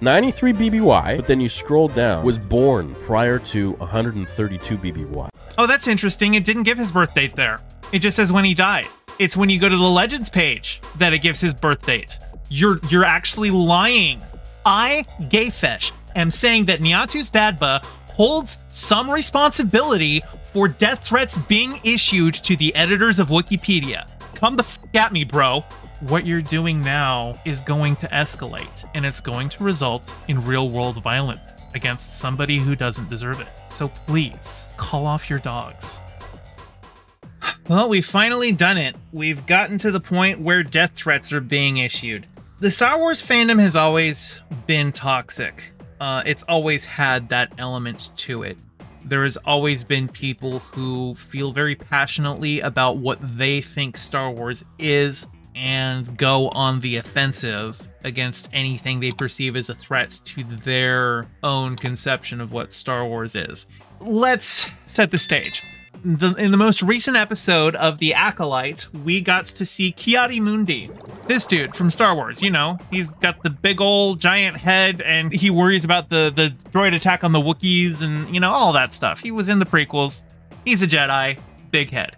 93 BBY, but then you scroll down, was born prior to 132 BBY. Oh, that's interesting. It didn't give his birth date there. It just says when he died. It's when you go to the Legends page that it gives his birth date. You're actually lying. I, Gayfesh, am saying that Niatu's Dadba holds some responsibility for death threats being issued to the editors of Wikipedia. Come the f at me, bro. What you're doing now is going to escalate, and it's going to result in real-world violence against somebody who doesn't deserve it. So please, call off your dogs. Well, we've finally done it. We've gotten to the point where death threats are being issued. The Star Wars fandom has always been toxic. It's always had that element to it. There has always been people who feel very passionately about what they think Star Wars is and go on the offensive against anything they perceive as a threat to their own conception of what Star Wars is. Let's set the stage. In the most recent episode of The Acolyte, we got to see Ki-Adi-Mundi. This dude from Star Wars, you know, he's got the big old giant head and he worries about the droid attack on the Wookiees and, you know, all that stuff. He was in the prequels. He's a Jedi, big head.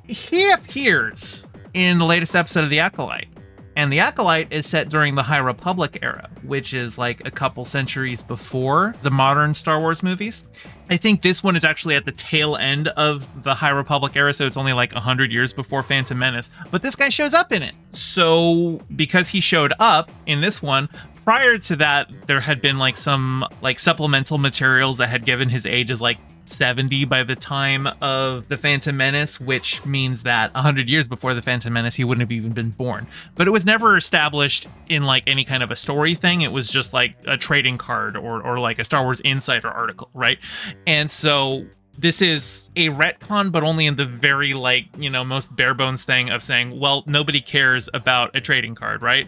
He appears in the latest episode of The Acolyte. And The Acolyte is set during the High Republic era, which is like a couple centuries before the modern Star Wars movies. I think this one is actually at the tail end of the High Republic era, so it's only like 100 years before Phantom Menace. But this guy shows up in it. So because he showed up in this one, prior to that, there had been like some like supplemental materials that had given his age as like 70 by the time of the Phantom Menace, which means that 100 years before the Phantom Menace, he wouldn't have even been born. But it was never established in like any kind of a story thing. It was just like a trading card or like a Star Wars Insider article, right? And so this is a retcon, but only in the very like, you know, most bare bones thing of saying, well, nobody cares about a trading card, right?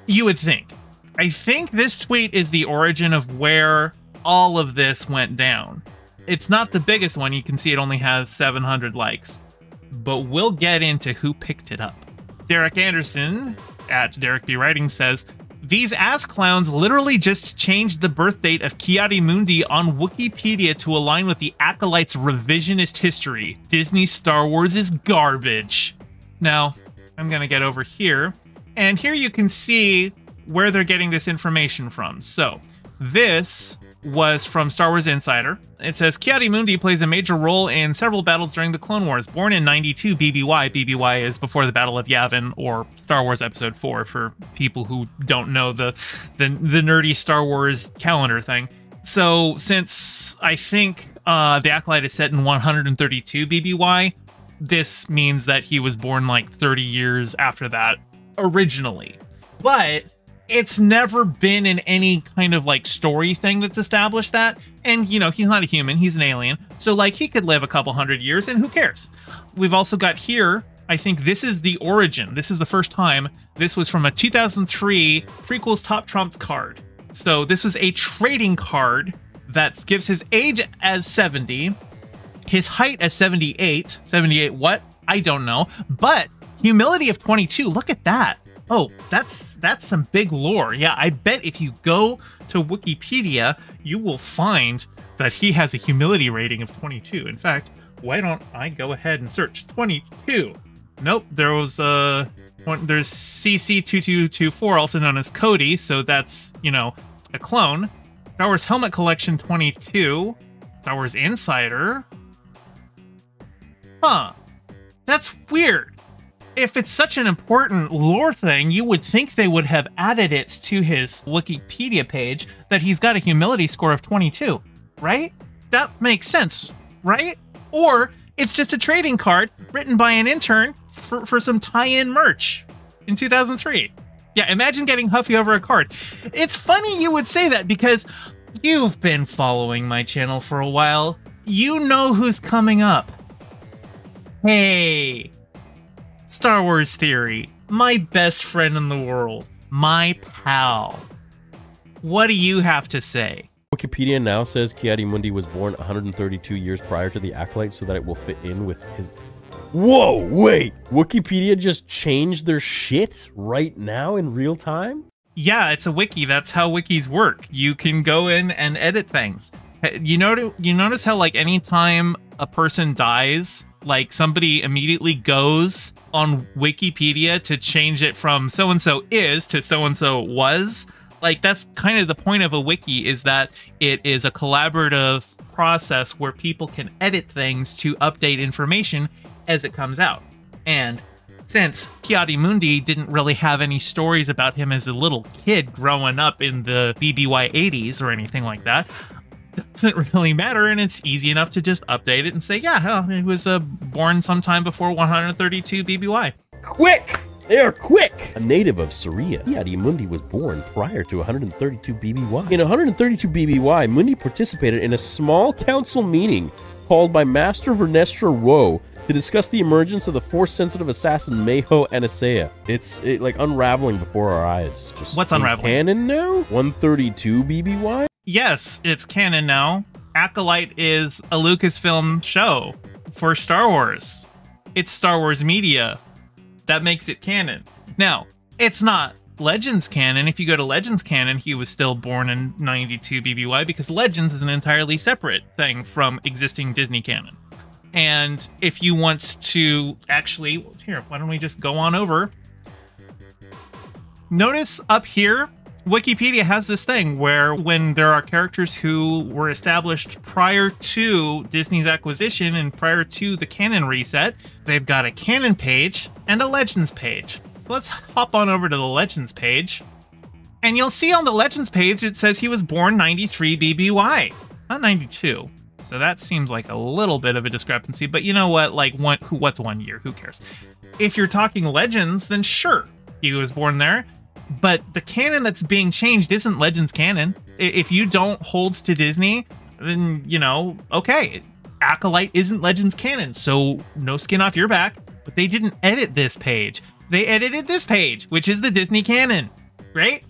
You would think. I think this tweet is the origin of where all of this went down. It's not the biggest one. You can see it only has 700 likes, but we'll get into who picked it up. Derek Anderson at Derek B. Writing says, these ass clowns literally just changed the birth date of Ki-Adi-Mundi on Wikipedia to align with the Acolyte's revisionist history. Disney Star Wars is garbage. Now, I'm gonna get over here, and here you can see where they're getting this information from. So, this was from Star Wars Insider. It says, Ki-Adi-Mundi plays a major role in several battles during the Clone Wars. Born in 92 BBY. BBY is before the Battle of Yavin, or Star Wars Episode 4, for people who don't know the nerdy Star Wars calendar thing. So, since I think the Acolyte is set in 132 BBY, this means that he was born like 30 years after that originally. But it's never been in any kind of like story thing that's established that. And, you know, he's not a human, he's an alien. So like he could live a couple hundred years and who cares? We've also got here, I think this is the origin. This is the first time. This was from a 2003 Prequels Top Trumps card. So this was a trading card that gives his age as 70, his height as 78. 78 what? I don't know. But humility of 22, look at that. Oh, that's some big lore. Yeah, I bet if you go to Wikipedia, you will find that he has a humility rating of 22. In fact, why don't I go ahead and search 22? Nope, there was there's CC2224, also known as Cody, so that's, you know, a clone. Star Wars Helmet Collection 22. Star Wars Insider. Huh. That's weird. If it's such an important lore thing, you would think they would have added it to his Wikipedia page that he's got a humility score of 22, right? That makes sense, right? Or it's just a trading card written by an intern for some tie-in merch in 2003. Yeah, imagine getting Huffy over a card. It's funny you would say that because you've been following my channel for a while. You know who's coming up. Hey, Star Wars Theory, my best friend in the world, my pal. What do you have to say? Wikipedia now says Ki-Adi-Mundi was born 132 years prior to the Acolyte so that it will fit in with his... Whoa, wait! Wikipedia just changed their shit right now in real time? Yeah, it's a wiki. That's how wikis work. You can go in and edit things. You notice how like anytime a person dies, like somebody immediately goes on Wikipedia to change it from so-and-so is to so-and-so was? Like that's kind of the point of a wiki, is that it is a collaborative process where people can edit things to update information as it comes out. And since Ki-Adi-Mundi didn't really have any stories about him as a little kid growing up in the BBY 80s or anything like that, doesn't really matter, and it's easy enough to just update it and say, yeah, hell, he was born sometime before 132 BBY. Quick! They are quick! A native of Syria, Ki-Adi-Mundi was born prior to 132 BBY. In 132 BBY, Mundi participated in a small council meeting called by Master Vernestra Woe to discuss the emergence of the Force-sensitive assassin Mayho Anasea. It's like unraveling before our eyes. Just what's unraveling? Canon now? 132 BBY? Yes, it's canon now. Acolyte is a Lucasfilm show for Star Wars. It's Star Wars media. That makes it canon. Now, it's not Legends canon. If you go to Legends canon, he was still born in 92 BBY because Legends is an entirely separate thing from existing Disney canon. And if you want to actually, here, why don't we just go on over? Notice up here, Wikipedia has this thing where when there are characters who were established prior to Disney's acquisition and prior to the canon reset, they've got a canon page and a Legends page. So let's hop on over to the Legends page. And you'll see on the Legends page, it says he was born 93 BBY, not 92. So that seems like a little bit of a discrepancy, but you know what? Like, what's 1 year? Who cares? If you're talking Legends, then sure, he was born there. But the canon that's being changed isn't Legends canon. If you don't hold to Disney, then, you know, okay, Acolyte isn't Legends canon, so no skin off your back. But they didn't edit this page. They edited this page, which is the Disney canon, right?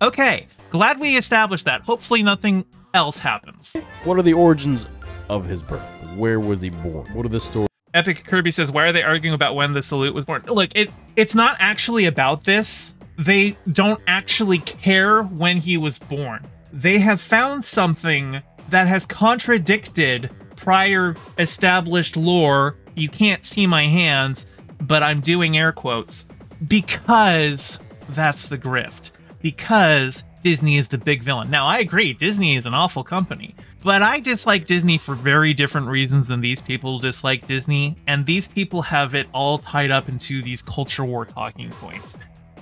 Okay, glad we established that. Hopefully nothing else happens. What are the origins of his birth? Where was he born? What are the stories? Epic Kirby says, why are they arguing about when the salute was born? Look, it's not actually about this. They don't actually care when he was born. They have found something that has contradicted prior established lore. You can't see my hands, but I'm doing air quotes. Because that's the grift. Because Disney is the big villain. Now, I agree, Disney is an awful company. But I dislike Disney for very different reasons than these people dislike Disney. And these people have it all tied up into these culture war talking points.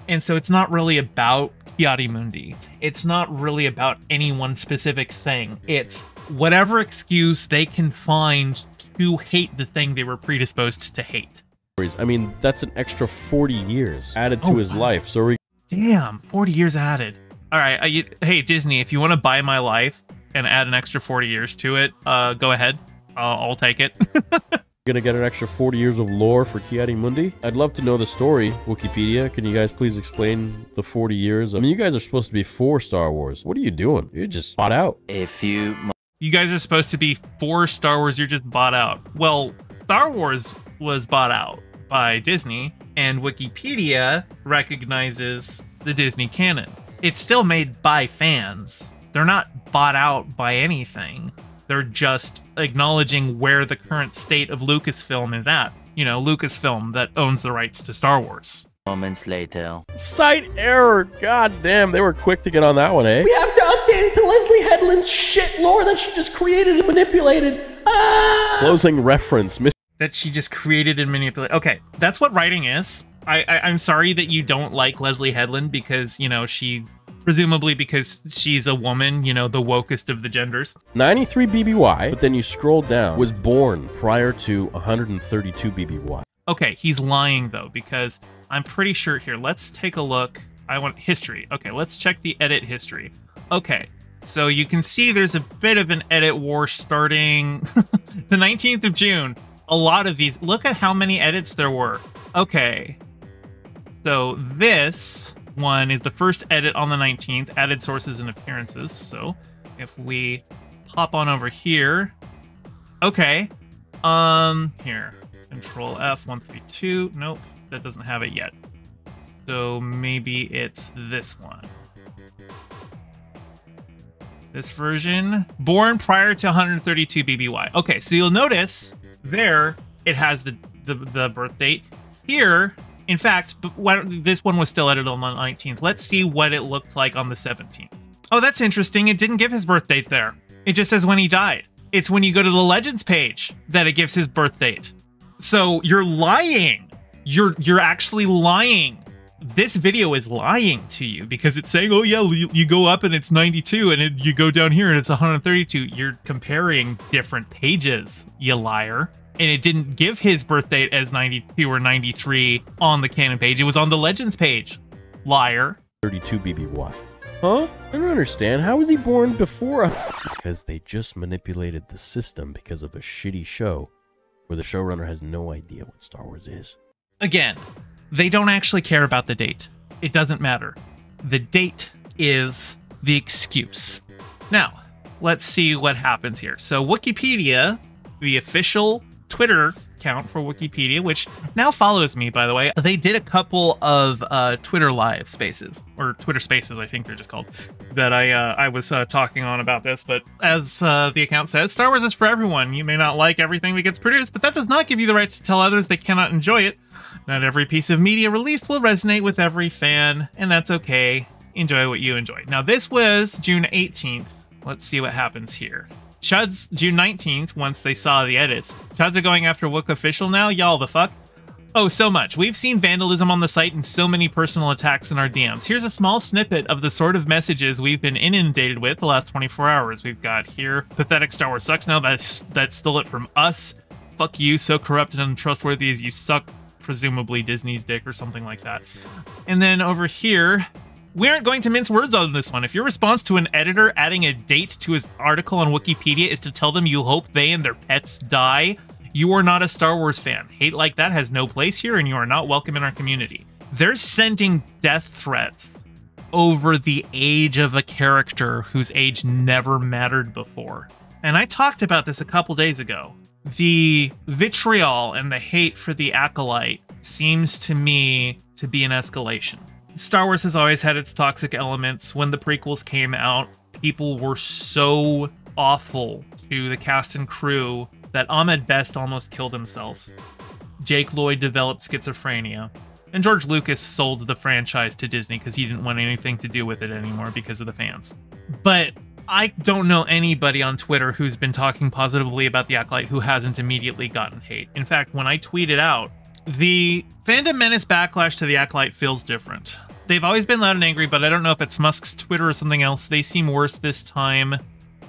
And so it's not really about Ki-Adi-Mundi. It's not really about any one specific thing. It's whatever excuse they can find to hate the thing they were predisposed to hate. I mean, that's an extra 40 years added to his life. So damn, 40 years added. All right, hey, Disney, if you want to buy my life and add an extra 40 years to it, go ahead. I'll take it. Gonna get an extra 40 years of lore for Ki-Adi-Mundi? I'd love to know the story. Wikipedia, can you guys please explain the 40 years? I mean, you guys are supposed to be for Star Wars. What are you doing? You're just bought out. You guys are supposed to be for Star Wars. You're just bought out. Well, Star Wars was bought out by Disney, and Wikipedia recognizes the Disney canon. It's still made by fans. They're not bought out by anything. They're just acknowledging where the current state of Lucasfilm is at. You know, Lucasfilm that owns the rights to Star Wars. Moments later. Site error. God damn, they were quick to get on that one, eh? We have to update it to Leslie Headland's shit lore that she just created and manipulated. Closing reference. That she just created and manipulated. Okay, that's what writing is. I'm sorry that you don't like Leslie Headland because, you know, she's... presumably because she's a woman, you know, the wokest of the genders. 93 BBY, but then you scroll down, was born prior to 132 BBY. Okay, he's lying though, because I'm pretty sure here. Let's take a look. I want history. Okay, let's check the edit history. Okay, so you can see there's a bit of an edit war starting the 19th of June. A lot of these, look at how many edits there were. Okay, so this one is the first edit on the 19th, added sources and appearances. So if we pop on over here, okay, here, Control F, 132, nope, that doesn't have it yet. So maybe it's this one. This version, born prior to 132 BBY. Okay, so you'll notice there it has the birth date. Here, in fact, this one was still edited on the 19th. Let's see what it looked like on the 17th. Oh, that's interesting. It didn't give his birth date there. It just says when he died. It's when you go to the Legends page that it gives his birth date. So you're lying. You're actually lying. This video is lying to you because it's saying, oh yeah, you go up and it's 92 and you go down here and it's 132. You're comparing different pages, you liar. And it didn't give his birth date as 92 or 93 on the canon page. It was on the Legends page, liar. 32 BBY. Huh? I don't understand. How was he born before? Because they just manipulated the system because of a shitty show where the showrunner has no idea what Star Wars is. Again, they don't actually care about the date. It doesn't matter. The date is the excuse. Now, let's see what happens here. So Wikipedia, the official Twitter account for Wikipedia, which now follows me, by the way, they did a couple of Twitter live spaces, or Twitter spaces, I think they're just called, that I was talking on about this. But as the account says, Star Wars is for everyone. You may not like everything that gets produced, but that does not give you the right to tell others they cannot enjoy it. Not every piece of media released will resonate with every fan, and that's okay. Enjoy what you enjoy. Now, this was June 18th. Let's see what happens here. Chuds, June 19th, once they saw the edits. Chuds are going after Wook Official now? Y'all the fuck? Oh, so much. We've seen vandalism on the site and so many personal attacks in our DMs. Here's a small snippet of the sort of messages we've been inundated with the last 24 hours. We've got here, pathetic Star Wars sucks now. That stole it from us. Fuck you, so corrupt and untrustworthy as you suck. Presumably Disney's dick or something like that. And then over here, we aren't going to mince words on this one. If your response to an editor adding a date to his article on Wikipedia is to tell them you hope they and their pets die, you are not a Star Wars fan. Hate like that has no place here, and you are not welcome in our community. They're sending death threats over the age of a character whose age never mattered before. And I talked about this a couple days ago. The vitriol and the hate for the Acolyte seems to me to be an escalation. Star Wars has always had its toxic elements. When the prequels came out, people were so awful to the cast and crew that Ahmed Best almost killed himself. Jake Lloyd developed schizophrenia. And George Lucas sold the franchise to Disney because he didn't want anything to do with it anymore because of the fans. But I don't know anybody on Twitter who's been talking positively about the Acolyte who hasn't immediately gotten hate. In fact, when I tweeted out, the fandom menace backlash to the Acolyte feels different. They've always been loud and angry, but I don't know if it's Musk's Twitter or something else. They seem worse this time.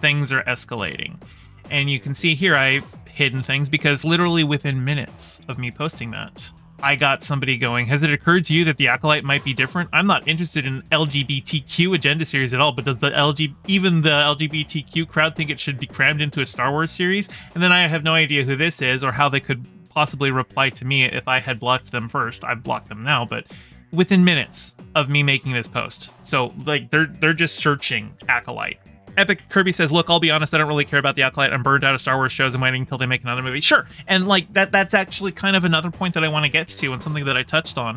Things are escalating. And you can see here I've hidden things because literally within minutes of me posting that, I got somebody going, has it occurred to you that the Acolyte might be different? I'm not interested in LGBTQ agenda series at all, but does even the LGBTQ crowd think it should be crammed into a Star Wars series? And then I have no idea who this is or how they could possibly reply to me if I had blocked them first. I've blocked them now, but within minutes of me making this post. So like they're just searching Acolyte. Epic Kirby says, look, I'll be honest, I don't really care about the Acolyte. I'm burned out of Star Wars shows. I'm waiting until they make another movie. Sure. And like that's actually kind of another point that I want to get to, and something that I touched on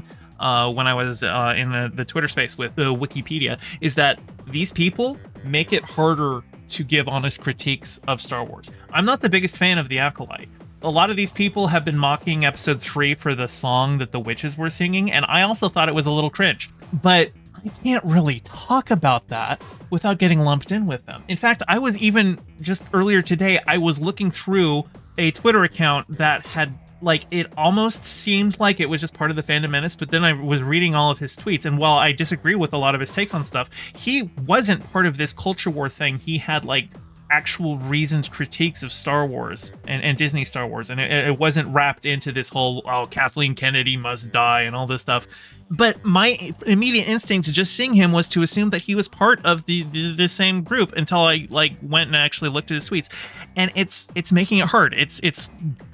when I was in the Twitter space with Wikipedia, is that these people make it harder to give honest critiques of Star Wars. I'm not the biggest fan of the Acolyte. A lot of these people have been mocking episode 3 for the song that the witches were singing, and I also thought it was a little cringe. But I can't really talk about that without getting lumped in with them. In fact, I was even, just earlier today, I was looking through a Twitter account that had, like, it almost seemed like it was just part of the fandom menace, but then I was reading all of his tweets, and while I disagree with a lot of his takes on stuff, he wasn't part of this culture war thing. He had, like, actual reasoned critiques of Star Wars and Disney Star Wars, and it wasn't wrapped into this whole, oh, Kathleen Kennedy must die and all this stuff. But my immediate instinct just seeing him was to assume that he was part of the same group until I like went and actually looked at his tweets, and it's making it hard. It's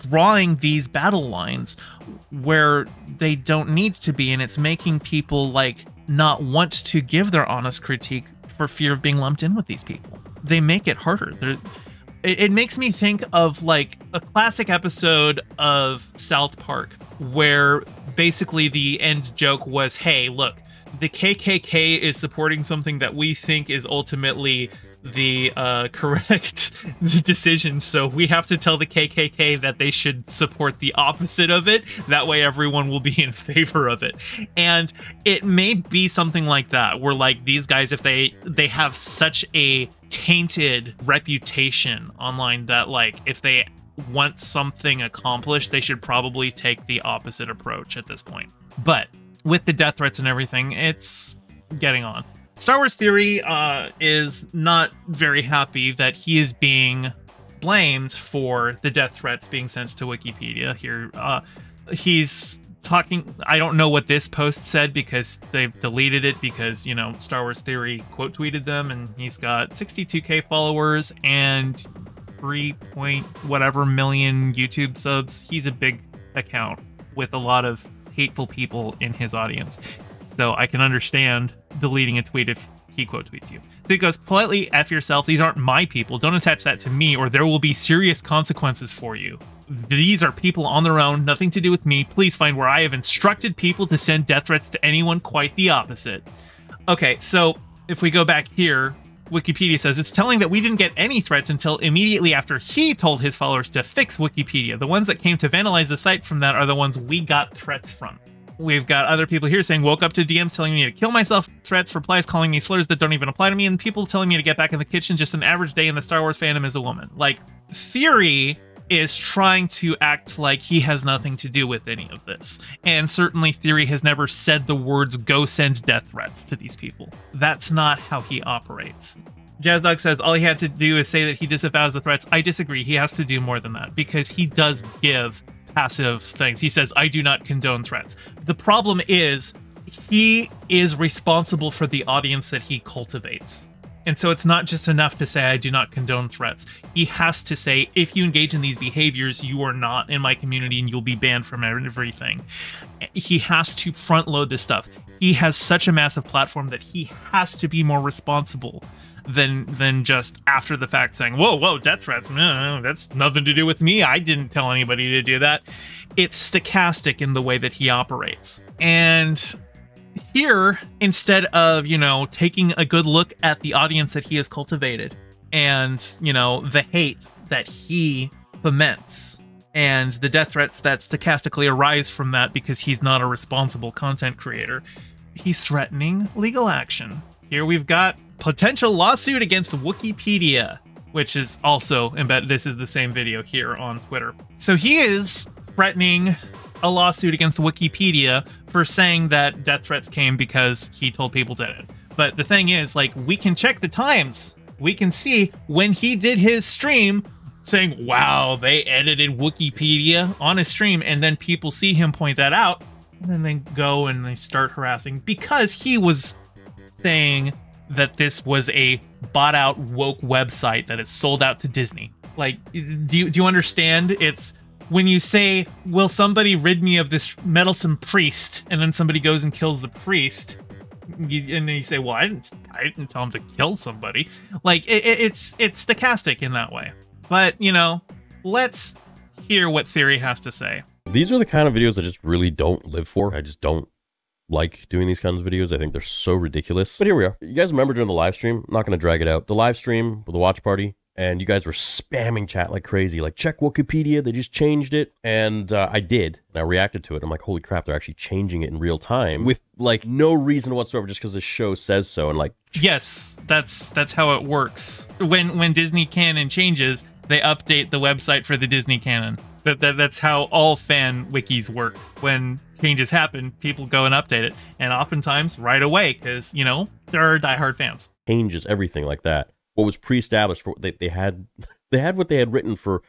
drawing these battle lines where they don't need to be, and it's making people like not want to give their honest critique for fear of being lumped in with these people. They make it harder. It makes me think of like a classic episode of South Park where basically the end joke was, hey, look, the KKK is supporting something that we think is ultimately the correct decision, so we have to tell the KKK that they should support the opposite of it. That way everyone will be in favor of it. And it may be something like that, where like these guys, if they have such a tainted reputation online that like if they want something accomplished, they should probably take the opposite approach at this point. But with the death threats and everything, it's getting on. Star Wars Theory is not very happy that he is being blamed for the death threats being sent to Wikipedia here. He's talking, I don't know what this post said because they've deleted it because, you know, Star Wars Theory quote tweeted them, and he's got 62k followers and 3 point whatever million YouTube subs. He's a big account with a lot of hateful people in his audience. So I can understand deleting a tweet if he quote tweets you. So he goes, politely F yourself. These aren't my people. Don't attach that to me or there will be serious consequences for you. These are people on their own, nothing to do with me. Please find where I have instructed people to send death threats to anyone, quite the opposite. Okay, so if we go back here, Wikipedia says it's telling that we didn't get any threats until immediately after he told his followers to fix Wikipedia. The ones that came to vandalize the site from that are the ones we got threats from. We've got other people here saying, woke up to DMs telling me to kill myself, threats, replies calling me slurs that don't even apply to me, and people telling me to get back in the kitchen. Just an average day in the Star Wars fandom as a woman. Like, Theory is trying to act like he has nothing to do with any of this. And certainly Theory has never said the words, go send death threats to these people. That's not how he operates. JazzDog says all he had to do is say that he disavows the threats. I disagree. He has to do more than that because he does give passive things. He says, I do not condone threats. The problem is he is responsible for the audience that he cultivates. And so it's not just enough to say, I do not condone threats. He has to say, if you engage in these behaviors, you are not in my community and you'll be banned from everything. He has to front load this stuff. He has such a massive platform that he has to be more responsible than just after the fact saying, whoa, death threats, no, that's nothing to do with me. I didn't tell anybody to do that. It's stochastic in the way that he operates. And here, instead of, you know, taking a good look at the audience that he has cultivated and, you know, the hate that he foments and the death threats that stochastically arise from that because he's not a responsible content creator, he's threatening legal action. Here we've got potential lawsuit against Wikipedia, which is also embedded. This is the same video here on Twitter. So he is threatening a lawsuit against Wikipedia for saying that death threats came because he told people to edit. But the thing is, like, we can check the times. We can see when he did his stream saying, wow, they edited Wikipedia on his stream, and then people see him point that out, and then they go and they start harassing because he was saying that this was a bought out woke website that is sold out to Disney. Like, do you understand? It's when you say, will somebody rid me of this meddlesome priest, and then somebody goes and kills the priest, and then you say, well, I didn't tell him to kill somebody. Like, it's stochastic in that way. But, you know, let's hear what Theory has to say. These are the kind of videos I just really don't live for. I just don't like doing these kinds of videos. I think they're so ridiculous. But here we are. You guys remember during the live stream? I'm not going to drag it out. The live stream with the watch party, and you guys were spamming chat like crazy. Like, check Wikipedia. They just changed it. And I did. And I reacted to it. I'm like, holy crap, they're actually changing it in real time with like no reason whatsoever, just because the show says so. And like, yes, that's how it works. When Disney canon changes, they update the website for the Disney canon. That's how all fan wikis work. When changes happen, people go and update it, and oftentimes right away, because, you know, there are diehard fans. Changes everything like that. What was pre-established for they had what they had written for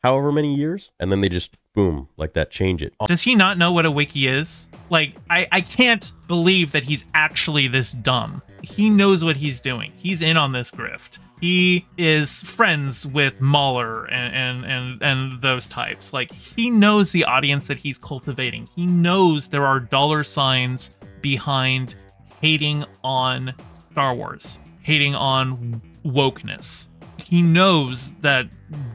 however many years, and then they just boom like that change it. Does he not know what a wiki is? Like, I can't believe that he's actually this dumb. He knows what he's doing. He's in on this grift. He is friends with Mahler and those types. Like, he knows the audience that he's cultivating. He knows there are dollar signs behind hating on Star Wars, hating on wokeness. He knows that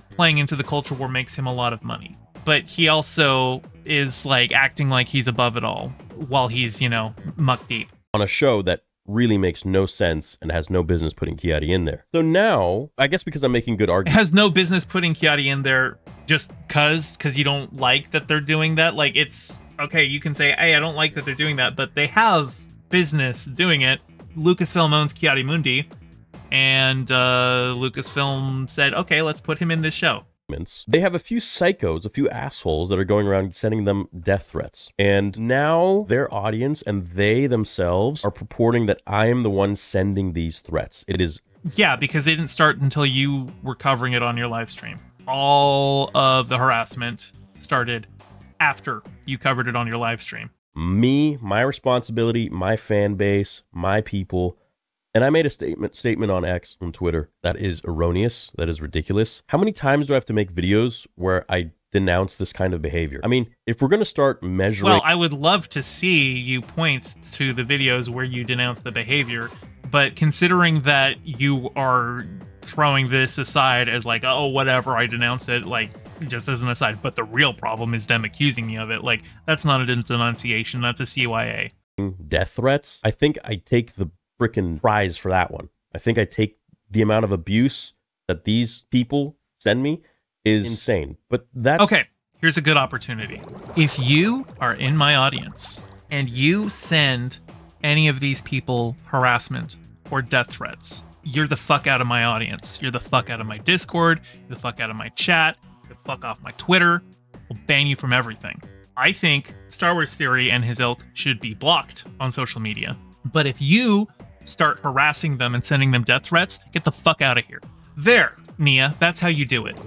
playing into the culture war makes him a lot of money. but he also is like acting like he's above it all while he's, you know, muck deep on a show that really makes no sense and has no business putting Kiadi in there. So now, I guess because I'm making good It arguments. has no business putting Kiadi in there just because you don't like that they're doing that. Like, it's okay, you can say, hey, I don't like that they're doing that, but they have business doing it. Lucasfilm owns Kiadi Mundi, and Lucasfilm said, okay, let's put him in this show. They have a few psychos, a few assholes that are going around sending them death threats. And now their audience and they themselves are purporting that I am the one sending these threats. It is... Yeah, because they didn't start until you were covering it on your live stream. All of the harassment started after you covered it on your live stream. Me, my responsibility, my fan base, my people. And I made a statement on X, on Twitter, that is erroneous, that is ridiculous. How many times do I have to make videos where I denounce this kind of behavior? I mean, if we're going to start measuring... Well, I would love to see you point to the videos where you denounce the behavior, but considering that you are throwing this aside as like, oh, whatever, I denounce it, like, just as an aside, but the real problem is them accusing me of it, like, that's not a denunciation, that's a CYA. Death threats? I think I take the freaking prize for that one. I think I take the amount of abuse that these people send me is insane. But that's... Okay, here's a good opportunity. If you are in my audience and you send any of these people harassment or death threats, you're the fuck out of my audience. You're the fuck out of my Discord. You're the fuck out of my chat. You're the fuck off my Twitter. We'll ban you from everything. I think Star Wars Theory and his ilk should be blocked on social media. But if you start harassing them and sending them death threats, get the fuck out of here. There, Nia, that's how you do it.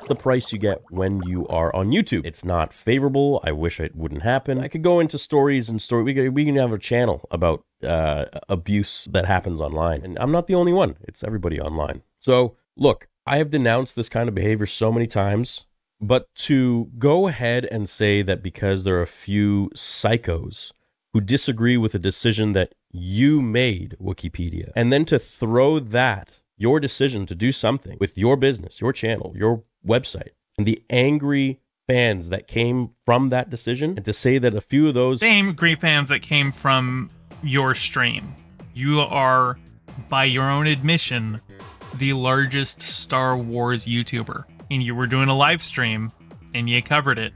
The price you get when you are on YouTube. It's not favorable. I wish it wouldn't happen. I could go into stories and we can have a channel about abuse that happens online. And I'm not the only one. It's everybody online. So look, I have denounced this kind of behavior so many times, but to go ahead and say that because there are a few psychos who disagree with a decision that you made, Wikipedia, and then to throw that, your decision to do something with your business, your channel, your website, and the angry fans that came from that decision, and to say that a few of those same angry fans that came from your stream, you are, by your own admission, the largest Star Wars YouTuber, and you were doing a live stream and you covered it,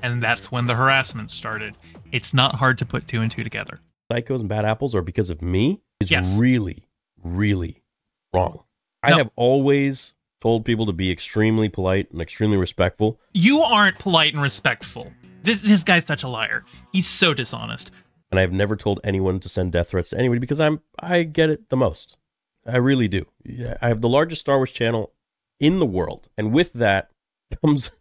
and that's when the harassment started. It's not hard to put two and two together. Psychos and bad apples are because of me is yes. really, really wrong. No. I have always told people to be extremely polite and extremely respectful. You aren't polite and respectful. This guy's such a liar. He's so dishonest. And I've never told anyone to send death threats to anybody because I get it the most. I really do. I have the largest Star Wars channel in the world. And with that comes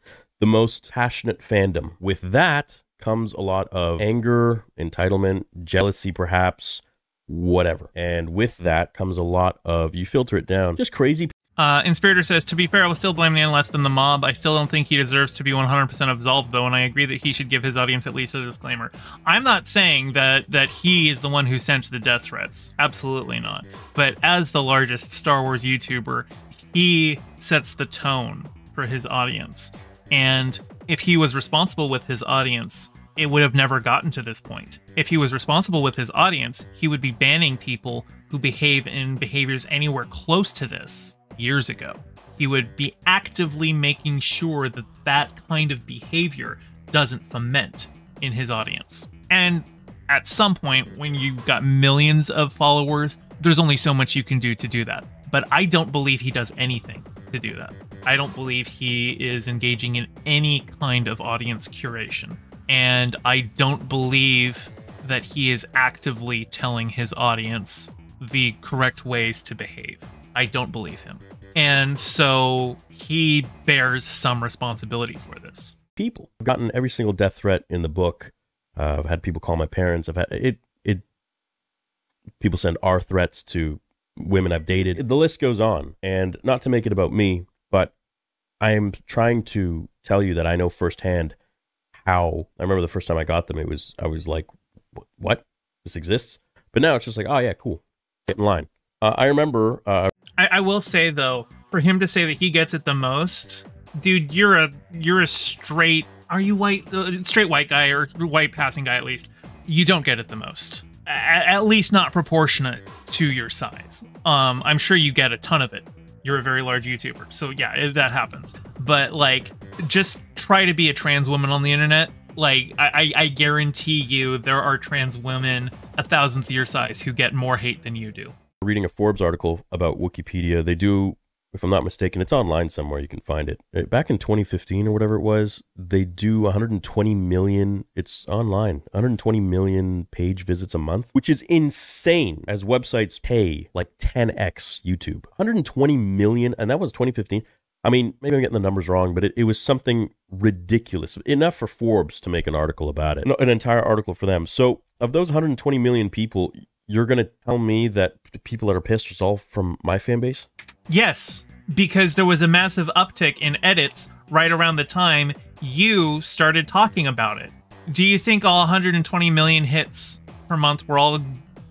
the most passionate fandom. With that comes a lot of anger, entitlement, jealousy perhaps, whatever. And with that comes a lot of, you filter it down, just crazy. Inspirator says, to be fair, I will still blame the less than the mob. I still don't think he deserves to be 100% absolved, though, and I agree that he should give his audience at least a disclaimer. I'm not saying that he is the one who sent the death threats. Absolutely not. But as the largest Star Wars YouTuber, he sets the tone for his audience. And if he was responsible with his audience, it would have never gotten to this point. If he was responsible with his audience, he would be banning people who behave in behaviors anywhere close to this years ago. He would be actively making sure that that kind of behavior doesn't foment in his audience. And at some point, when you've got millions of followers, there's only so much you can do to do that. But I don't believe he does anything to do that. I don't believe he is engaging in any kind of audience curation. And I don't believe that he is actively telling his audience the correct ways to behave. I don't believe him. And so he bears some responsibility for this. People. I've gotten every single death threat in the book. I've had people call my parents. I've had people send R threats to women I've dated. The list goes on. And not to make it about me, but I am trying to tell you that I know firsthand how. I remember the first time I got them, I was like, what? This exists? But now it's just like, oh yeah, cool. Get in line. I remember... I will say, though, for him to say that he gets it the most, dude, you're a straight, are you white, straight white guy, or white passing guy at least. You don't get it the most. At least not proportionate to your size. I'm sure you get a ton of it. You're a very large YouTuber, so yeah, that happens. But like, just try to be a trans woman on the internet. Like, I guarantee you there are trans women 1,000th your size who get more hate than you do. Reading a Forbes article about Wikipedia, they do, if I'm not mistaken, it's online somewhere, you can find it. Back in 2015 or whatever it was, they do 120 million, it's online, 120 million page visits a month, which is insane as websites pay like 10x YouTube. 120 million, and that was 2015. I mean, maybe I'm getting the numbers wrong, but it was something ridiculous. Enough for Forbes to make an article about it, an entire article for them. So of those 120 million people, you're going to tell me that the people that are pissed is all from my fan base? Yes, because there was a massive uptick in edits right around the time you started talking about it. Do you think all 120 million hits per month were all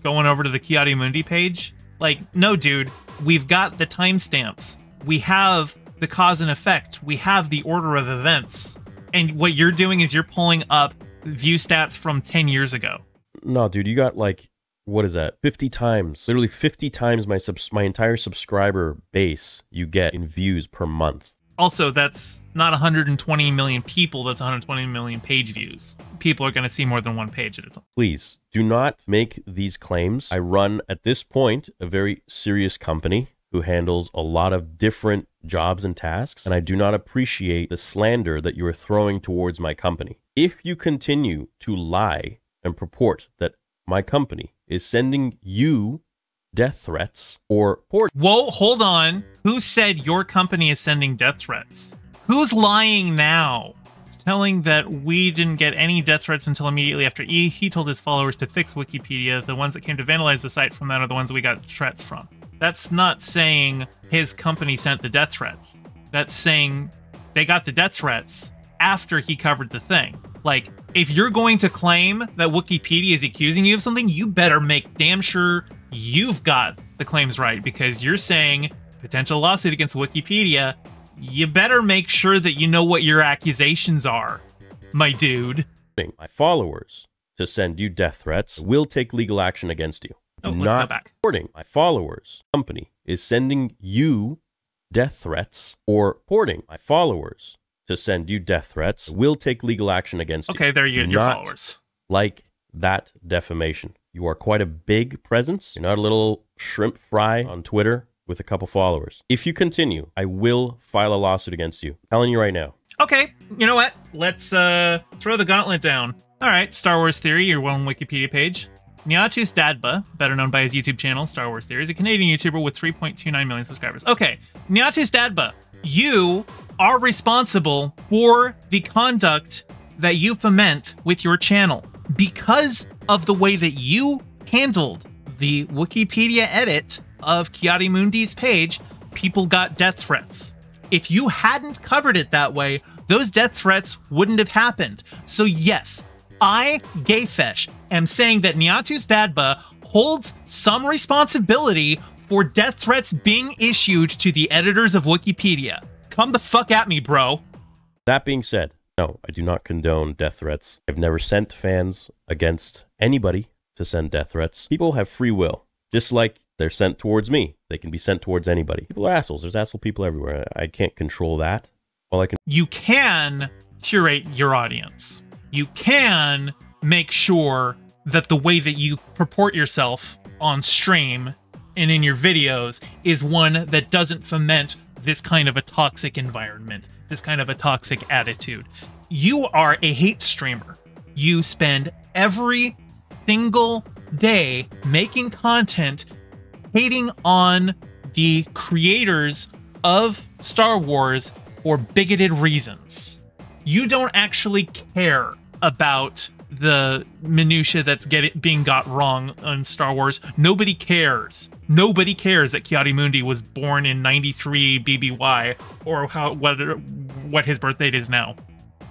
going over to the Kiadi Mundi page? Like, no, dude. We've got the timestamps. We have the cause and effect. We have the order of events. And what you're doing is you're pulling up view stats from 10 years ago. No, dude, you got like, what is that? 50 times, literally 50 times my entire subscriber base you get in views per month. Also, that's not 120 million people, that's 120 million page views. People are going to see more than one page at a time. Please, do not make these claims. I run, at this point, a very serious company who handles a lot of different jobs and tasks, and I do not appreciate the slander that you are throwing towards my company. If you continue to lie and purport that my company is sending you death threats or... Whoa, hold on. Who said your company is sending death threats? Who's lying now? It's telling that we didn't get any death threats until immediately after he told his followers to fix Wikipedia. The ones that came to vandalize the site from that are the ones we got threats from. That's not saying his company sent the death threats. That's saying they got the death threats after he covered the thing. Like, if you're going to claim that Wikipedia is accusing you of something, you better make damn sure you've got the claims right, because you're saying potential lawsuit against Wikipedia. You better make sure that you know what your accusations are, my dude. My followers to send you death threats will take legal action against you. Oh, let's go back. Reporting my followers company is sending you death threats or reporting my followers to send you death threats will take legal action against you. Okay, there you go, your followers. Like that defamation. You are quite a big presence. You're not a little shrimp fry on Twitter with a couple followers. If you continue, I will file a lawsuit against you. I'm telling you right now. Okay, you know what? Let's throw the gauntlet down. All right, Star Wars Theory, your one Wikipedia page. Nyatus Dadba, better known by his YouTube channel, Star Wars Theory, is a Canadian YouTuber with 3.29 million subscribers. Okay, Nyatus Dadba, you are responsible for the conduct that you foment with your channel. Because of the way that you handled the Wikipedia edit of Kiadi Mundi's page, people got death threats. If you hadn't covered it that way, those death threats wouldn't have happened. So yes, I, Gayfesh, am saying that Nyatus Dadba holds some responsibility for death threats being issued to the editors of Wikipedia. Come the fuck at me, bro. That being said, no, I do not condone death threats. I've never sent fans against anybody to send death threats. People have free will. Just like they're sent towards me, they can be sent towards anybody. People are assholes. There's asshole people everywhere. I can't control that. All I can... You can curate your audience. You can make sure that the way that you purport yourself on stream and in your videos is one that doesn't foment this kind of a toxic environment, this kind of a toxic attitude. You are a hate streamer. You spend every single day making content hating on the creators of Star Wars for bigoted reasons. You don't actually care about the minutia that's being got wrong on Star Wars. Nobody cares. Nobody cares that Kiadi Mundi was born in 93 BBY or what his birth date is now.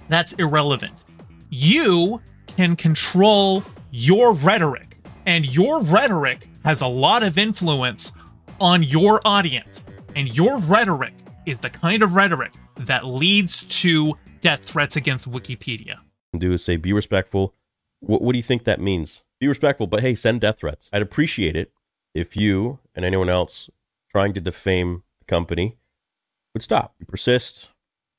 That's irrelevant. You can control your rhetoric, and your rhetoric has a lot of influence on your audience, and your rhetoric is the kind of rhetoric that leads to death threats against Wikipedia. Do is say, be respectful. What do you think that means? Be respectful, but hey, send death threats. I'd appreciate it if you and anyone else trying to defame the company would stop. You persist,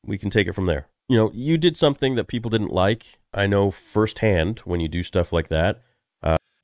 we can take it from there. You know, you did something that people didn't like. I know firsthand when you do stuff like that.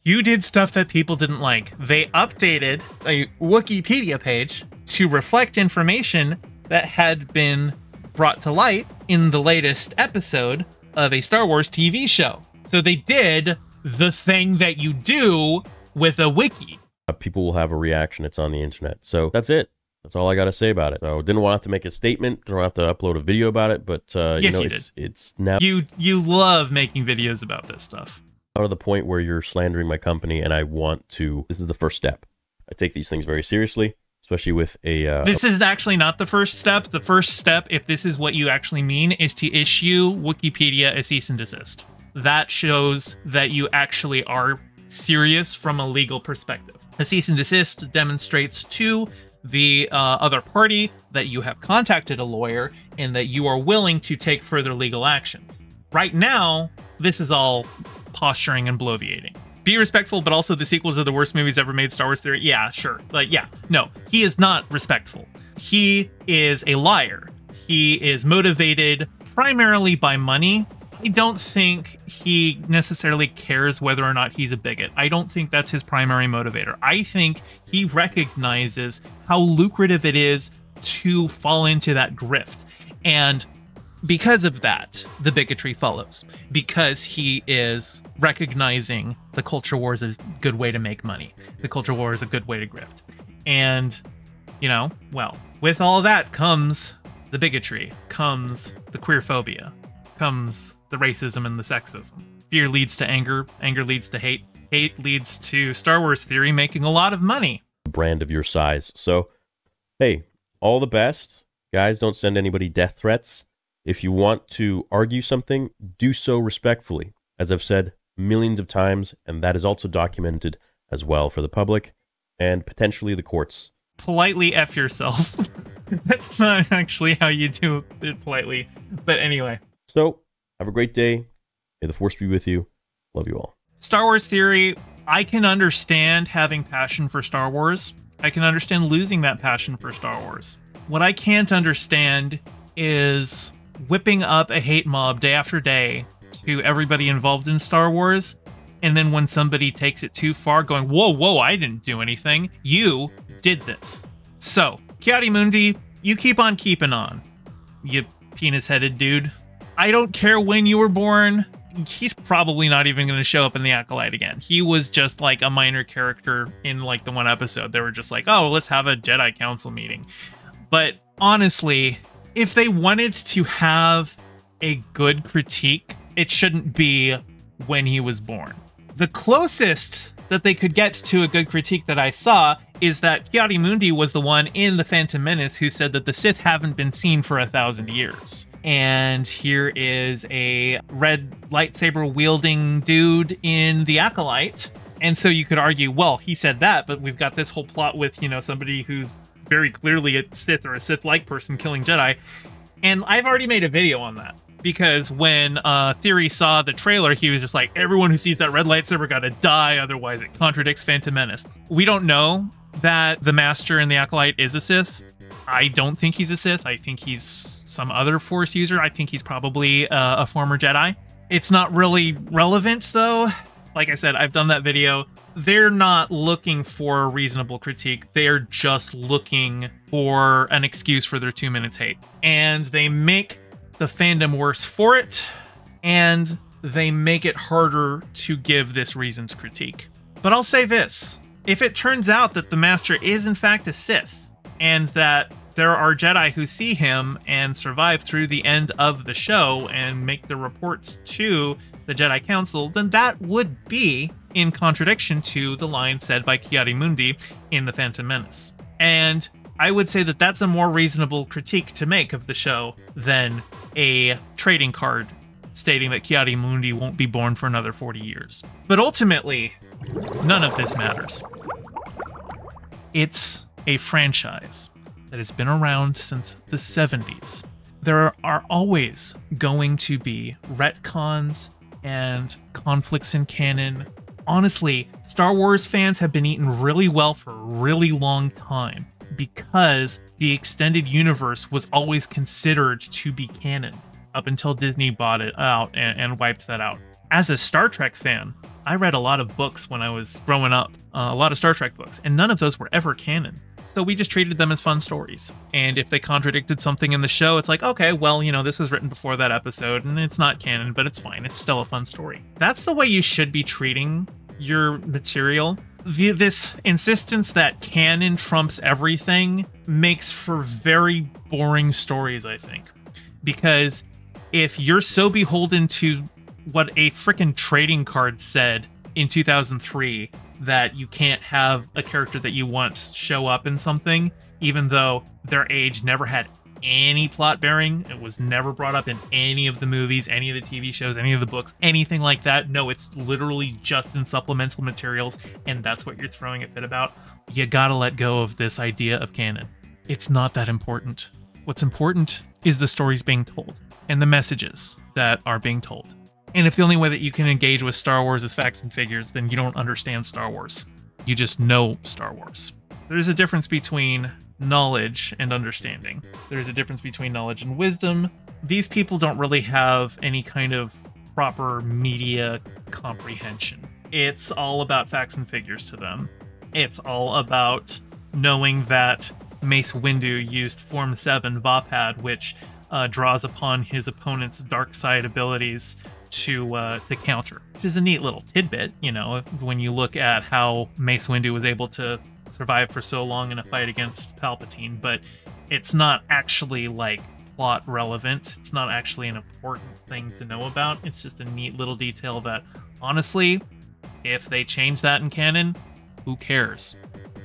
You did stuff that people didn't like. They updated a Wikipedia page to reflect information that had been brought to light in the latest episode of a Star Wars TV show. So they did the thing that you do with a wiki. People will have a reaction. It's on the internet. So that's it. That's all I got to say about it. So didn't want to make a statement. Didn't have to upload a video about it. But yes, you know, you did. It's now you love making videos about this stuff. Out of the point where you're slandering my company, and I want to. This is the first step. I take these things very seriously, especially with a. This is actually not the first step. The first step, if this is what you actually mean, is to issue Wikipedia a cease and desist. That shows that you actually are serious from a legal perspective. A cease and desist demonstrates to the other party that you have contacted a lawyer and that you are willing to take further legal action. Right now, this is all posturing and bloviating. Be respectful, but also the sequels are the worst movies ever made. Star Wars theory. Yeah, sure. Like, yeah, no, he is not respectful. He is a liar. He is motivated primarily by money. I don't think he necessarily cares whether or not he's a bigot. I don't think that's his primary motivator. I think he recognizes how lucrative it is to fall into that grift. And because of that, the bigotry follows. Because he is recognizing the culture war is a good way to make money. The culture war is a good way to grift. And, you know, well, with all that comes the bigotry, comes the queerphobia, comes the racism and the sexism. Fear leads to anger, anger leads to hate, hate leads to Star Wars theory making a lot of money. Brand of your size. So, hey, all the best. Guys, don't send anybody death threats. If you want to argue something, do so respectfully, as I've said millions of times, and that is also documented as well for the public and potentially the courts. Politely F yourself. That's not actually how you do it politely. But anyway. So, have a great day. May the Force be with you. Love you all. Star Wars theory, I can understand having passion for Star Wars. I can understand losing that passion for Star Wars. What I can't understand is whipping up a hate mob day after day to everybody involved in Star Wars, and then when somebody takes it too far, going, whoa, I didn't do anything. You did this. So, Ki-Adi-Mundi, you keep on keeping on, you penis-headed dude. I don't care when you were born. He's probably not even going to show up in the Acolyte again. He was just like a minor character in like the one episode. They were just like, oh, let's have a Jedi Council meeting. But honestly, if they wanted to have a good critique, it shouldn't be when he was born. The closest that they could get to a good critique that I saw is that Ki-Adi-Mundi was the one in The Phantom Menace who said that the Sith haven't been seen for 1,000 years. And here is a red lightsaber wielding dude in The Acolyte. And so you could argue, well, he said that, but we've got this whole plot with, you know, somebody who's very clearly a Sith or a Sith-like person killing Jedi. And I've already made a video on that. Because when Theory saw the trailer, he was just like, everyone who sees that red lightsaber gotta die, otherwise it contradicts Phantom Menace. We don't know that the Master in the Acolyte is a Sith. I don't think he's a Sith. I think he's some other Force user. I think he's probably a former Jedi. It's not really relevant, though. Like I said, I've done that video. They're not looking for a reasonable critique. They're just looking for an excuse for their 2 minutes hate. And they make the fandom worse for it, and they make it harder to give this reasoned critique. But I'll say this. If it turns out that the Master is in fact a Sith, and that there are Jedi who see him and survive through the end of the show and make the reports to the Jedi Council, then that would be in contradiction to the line said by Ki-Adi-Mundi in The Phantom Menace. And I would say that that's a more reasonable critique to make of the show than a trading card stating that Ki-Adi-Mundi won't be born for another 40 years. But ultimately, none of this matters. It's a franchise. that has been around since the 70s. There are always going to be retcons and conflicts in canon. Honestly, Star Wars fans have been eaten really well for a really long time because the extended universe was always considered to be canon up until Disney bought it out and wiped that out. As a Star Trek fan, I read a lot of books when I was growing up, a lot of Star Trek books, and none of those were ever canon. So we just treated them as fun stories. And if they contradicted something in the show, it's like, okay, well, you know, this was written before that episode and it's not canon, but it's fine. It's still a fun story. That's the way you should be treating your material. This insistence that canon trumps everything makes for very boring stories, I think. Because if you're so beholden to what a freaking trading card said in 2003, that you can't have a character that you want show up in something, even though their age never had any plot bearing. It was never brought up in any of the movies, any of the TV shows, any of the books, anything like that. No, it's literally just in supplemental materials, and that's what you're throwing a fit about. You gotta let go of this idea of canon. It's not that important. What's important is the stories being told and the messages that are being told. And if the only way that you can engage with Star Wars is facts and figures, then you don't understand Star Wars. You just know Star Wars. There's a difference between knowledge and understanding. There's a difference between knowledge and wisdom. These people don't really have any kind of proper media comprehension. It's all about facts and figures to them. It's all about knowing that Mace Windu used Form 7 Vapad, which draws upon his opponent's dark side abilities to counter, which is a neat little tidbit, you know, when you look at how Mace Windu was able to survive for so long in a fight against Palpatine, but it's not actually like plot relevant. It's not actually an important thing to know about. It's just a neat little detail that, honestly, if they change that in canon, who cares?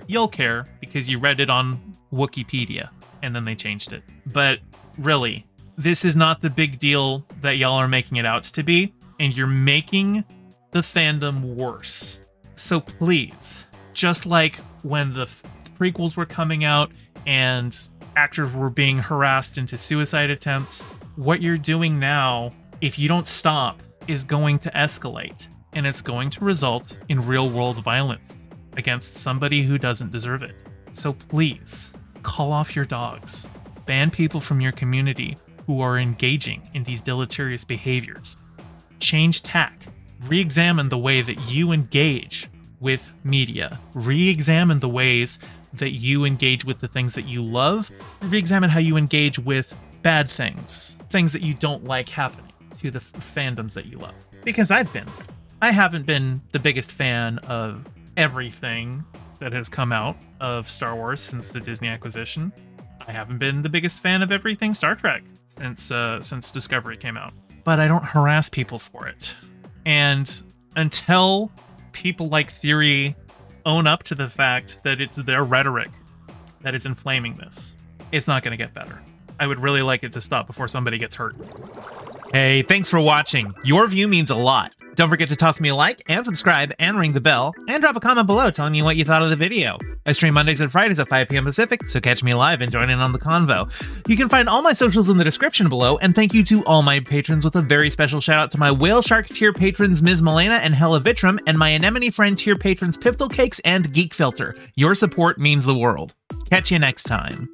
You'll care because you read it on Wikipedia and then they changed it. But really, this is not the big deal that y'all are making it out to be, and you're making the fandom worse. So please, just like when the prequels were coming out and actors were being harassed into suicide attempts, what you're doing now, if you don't stop, is going to escalate, and it's going to result in real-world violence against somebody who doesn't deserve it. So please, call off your dogs. Ban people from your community who are engaging in these deleterious behaviors. Change tack. Re-examine the way that you engage with media. Re-examine the ways that you engage with the things that you love. Re-examine how you engage with bad things. Things that you don't like happening to the fandoms that you love. Because I've been there. I haven't been the biggest fan of everything that has come out of Star Wars since the Disney acquisition. I haven't been the biggest fan of everything Star Trek since Discovery came out. But I don't harass people for it. And until people like Theory own up to the fact that it's their rhetoric that is inflaming this, it's not going to get better. I would really like it to stop before somebody gets hurt. Hey, thanks for watching. Your view means a lot. Don't forget to toss me a like and subscribe and ring the bell and drop a comment below telling me what you thought of the video. I stream Mondays and Fridays at 5 p.m. Pacific, so catch me live and join in on the convo. You can find all my socials in the description below, and thank you to all my patrons with a very special shout out to my Whale Shark tier patrons Ms. Milena and Hella Vitrum, and my Anemone Friend tier patrons Piftle Cakes and Geek Filter. Your support means the world. Catch you next time.